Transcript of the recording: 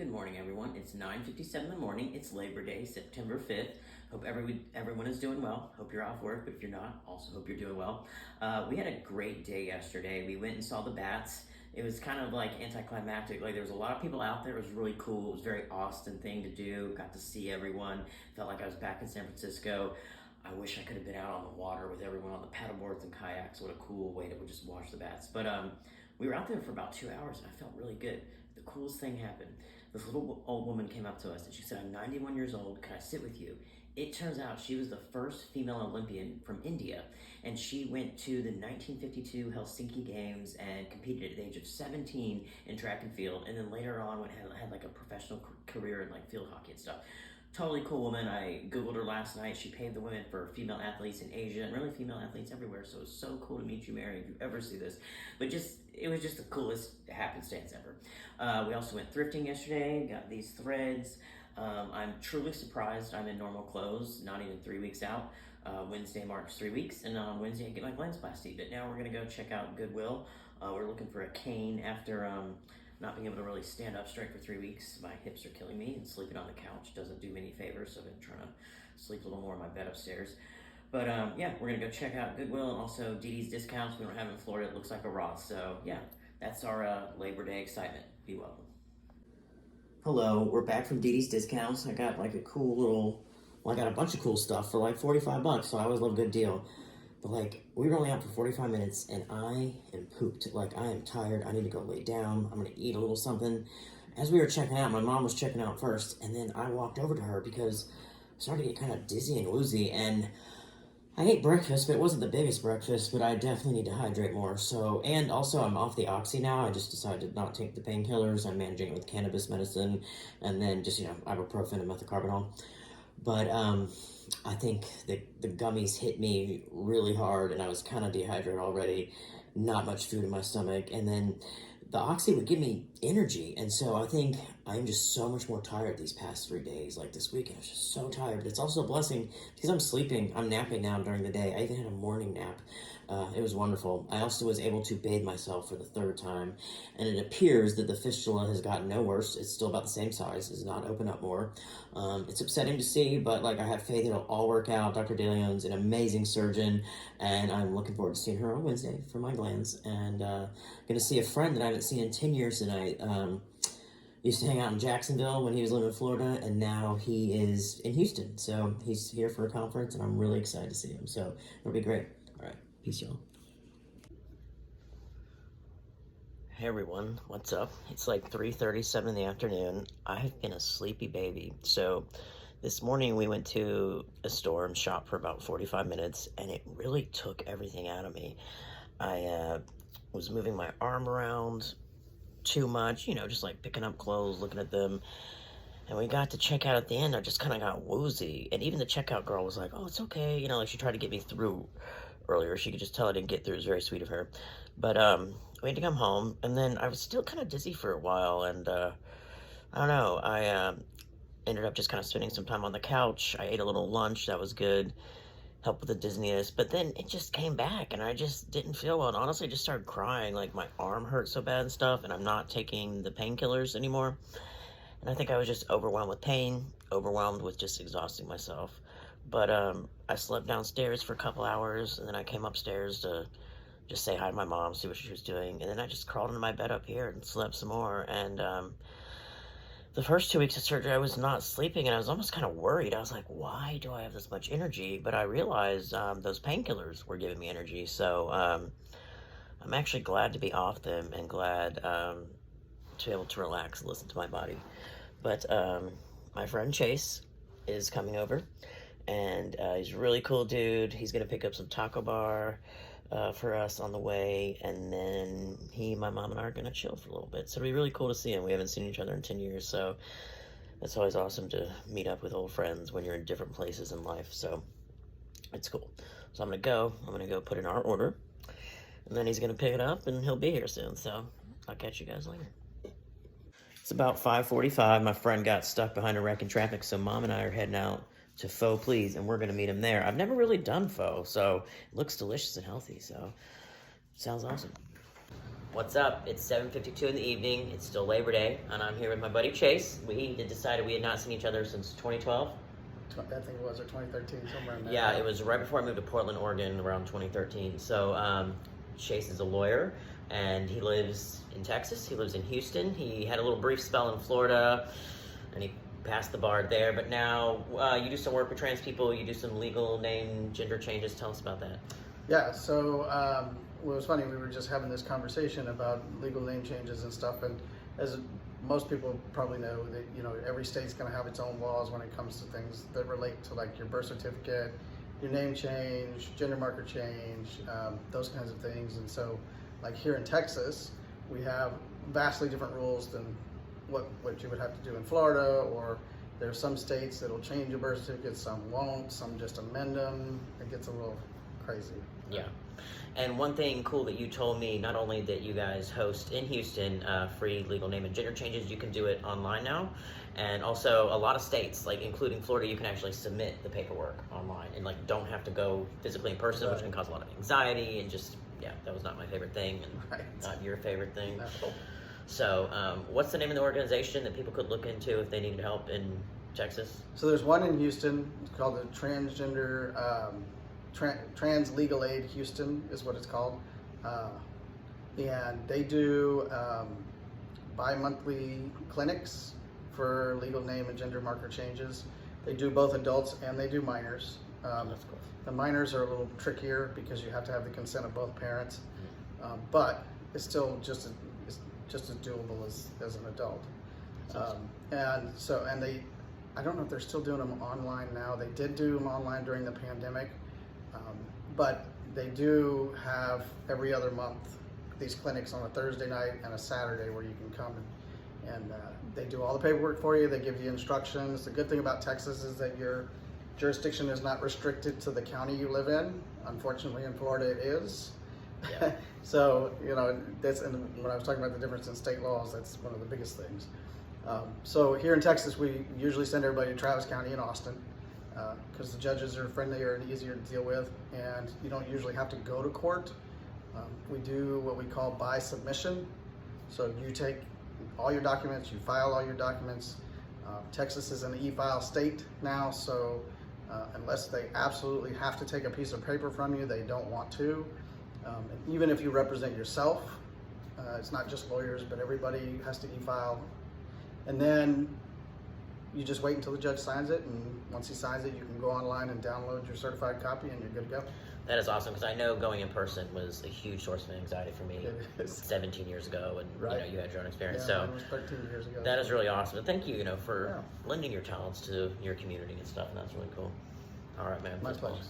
Good morning, everyone. It's 9:57 in the morning. It's Labor Day, September 5th. Hope everyone is doing well. Hope you're off work, but if you're not, also hope you're doing well. We had a great day yesterday. We went and saw the bats. It was kind of like anticlimactic. Like there was a lot of people out there. It was really cool. It was a very Austin thing to do. Got to see everyone. Felt like I was back in San Francisco. I wish I could have been out on the water with everyone on the paddleboards and kayaks. What a cool way to just watch the bats. But we were out there for about 2 hours and I felt really good. The coolest thing happened. This little old woman came up to us and she said, "I'm 91 years old. Can I sit with you?" It turns out she was the first female Olympian from India, and she went to the 1952 Helsinki Games and competed at the age of 17 in track and field, and then later on had like a professional career in like field hockey and stuff. Totally cool woman. I Googled her last night. She paved the way for female athletes in Asia and really female athletes everywhere. So it's so cool to meet you, Mary, if you ever see this. But it was just the coolest happenstance ever. We also went thrifting yesterday, got these threads. I'm truly surprised I'm in normal clothes, not even 3 weeks out. Wednesday marks 3 weeks, and on Wednesday I get my glandoplasty. But now we're gonna go check out Goodwill. We're looking for a cane after not being able to really stand up straight for 3 weeks. My hips are killing me, and sleeping on the couch doesn't do me any favors, so I've been trying to sleep a little more in my bed upstairs. But yeah, we're gonna go check out Goodwill and also Dee Dee's discounts. We don't have in Florida. It looks like a Ross. So yeah, that's our Labor Day excitement. Be welcome. Hello, we're back from Dee Dee's discounts. I got like a cool little, well, I got a bunch of cool stuff for like 45 bucks, so I always love a good deal. But like, we were only out for 45 minutes and I am pooped. Like, I am tired. I need to go lay down. I'm gonna eat a little something. As we were checking out, my mom was checking out first, and then I walked over to her because I started to get kind of dizzy and woozy, and I ate breakfast, but it wasn't the biggest breakfast, but I definitely need to hydrate more. So, and also I'm off the Oxy now. I just decided to not take the painkillers. I'm managing it with cannabis medicine, and then just, ibuprofen and methocarbamol. But I think the gummies hit me really hard, and I was kind of dehydrated already, not much food in my stomach, and then the Oxy would give me energy, and so I think I'm just so much more tired these past 3 days. Like this weekend, I was just so tired, but it's also a blessing because I'm napping now during the day. I even had a morning nap. It was wonderful. I also was able to bathe myself for the third time, and it appears that the fistula has gotten no worse. It's still about the same size. It's not open up more. It's upsetting to see, but like I have faith it'll all work out. Dr. DeLeon's an amazing surgeon, and I'm looking forward to seeing her on Wednesday for my glands, and gonna see a friend that I haven't seen in 10 years tonight. Used to hang out in Jacksonville when he was living in Florida, and now he is in Houston. So he's here for a conference, and I'm really excited to see him. So it'll be great. All right, peace, y'all. Hey everyone, what's up? It's like 3:37 in the afternoon. I've been a sleepy baby. So this morning we went to a store and shopped for about 45 minutes, and it really took everything out of me. I was moving my arm around too much, just like picking up clothes, looking at them. And we got to checkout at the end, I just kind of got woozy. And even the checkout girl was like, "Oh, it's okay." Like she tried to get me through earlier. She could just tell I didn't get through. It was very sweet of her. But we had to come home, and then I was still kind of dizzy for a while. And I don't know, I ended up just kind of spending some time on the couch. I ate a little lunch. That was good. Helped with the dizziness, but then it just came back and I just didn't feel well, and honestly I just started crying. Like my arm hurt so bad and stuff, and I'm not taking the painkillers anymore, and I think I was just overwhelmed with pain, overwhelmed with just exhausting myself. But I slept downstairs for a couple hours, and then I came upstairs to just say hi to my mom, see what she was doing, and then I just crawled into my bed up here and slept some more. And the first 2 weeks of surgery, I was not sleeping, and I was almost kind of worried. I was like, why do I have this much energy? But I realized those painkillers were giving me energy. So I'm actually glad to be off them and glad to be able to relax and listen to my body. But my friend Chase is coming over, and he's a really cool dude. He's going to pick up some taco bar for us on the way, and then my mom and I are gonna chill for a little bit. So it'll be really cool to see him. We haven't seen each other in 10 years, so it's always awesome to meet up with old friends when you're in different places in life. So it's cool. So I'm gonna go put in our order, and then he's gonna pick it up, and he'll be here soon. So I'll catch you guys later. It's about 5:45. My friend got stuck behind a wreck in traffic, so Mom and I are heading out to Pho Please, and we're going to meet him there. I've never really done pho, so it looks delicious and healthy, so sounds awesome. What's up? It's 7:52 in the evening. It's still Labor Day, and I'm here with my buddy Chase. We had decided we had not seen each other since 2012. I think it was, or 2013, somewhere in there. Yeah, it was right before I moved to Portland, Oregon, around 2013. So Chase is a lawyer, and he lives in Texas. He lives in Houston. He had a little brief spell in Florida, and he passed the bar there. But now you do some work with trans people. You do some legal name, gender changes. Tell us about that. Yeah, so well, it was funny, we were just having this conversation about legal name changes and stuff, and as most people probably know, that every state's going to have its own laws when it comes to things that relate to like your birth certificate, your name change, gender marker change, those kinds of things. And so like here in Texas, we have vastly different rules than what you would have to do in Florida, or there's some states that'll change your birth certificate, some won't, some just amend them. It gets a little crazy. Yeah. And one thing cool that you told me, not only that you guys host in Houston free legal name and gender changes, you can do it online now. And also a lot of states, like including Florida, you can actually submit the paperwork online and like don't have to go physically in person, right, which can cause a lot of anxiety and just, yeah, that was not my favorite thing and right, not your favorite thing. No. So what's the name of the organization that people could look into if they needed help in Texas? So there's one in Houston. It's called the Transgender Trans Legal Aid Houston is what it's called, and they do bi-monthly clinics for legal name and gender marker changes. They do both adults and they do minors. That's cool. The minors are a little trickier because you have to have the consent of both parents, but it's still just as doable as an adult. Awesome. And they, I don't know if they're still doing them online now. They did do them online during the pandemic. But they do have every other month these clinics on a Thursday night and a Saturday where you can come and they do all the paperwork for you. They give you instructions. The good thing about Texas is that your jurisdiction is not restricted to the county you live in. Unfortunately, in Florida, it is. Yeah. So, that's, and when I was talking about the difference in state laws, that's one of the biggest things. So here in Texas, we usually send everybody to Travis County in Austin, because the judges are friendlier and easier to deal with, and you don't usually have to go to court. We do what we call by submission. So you take all your documents, you file all your documents. Texas is an e-file state now, so unless they absolutely have to take a piece of paper from you, they don't want to. Even if you represent yourself, it's not just lawyers, but everybody has to e-file. And then you just wait until the judge signs it, and once he signs it, you can go online and download your certified copy, and you're good to go. That is awesome, because I know going in person was a huge source of anxiety for me 17 years ago, and right, you had your own experience. Yeah, so mine was 13 years ago. That is really awesome. And thank you, for lending your talents to your community and stuff, and that's really cool. All right, man. My pleasure.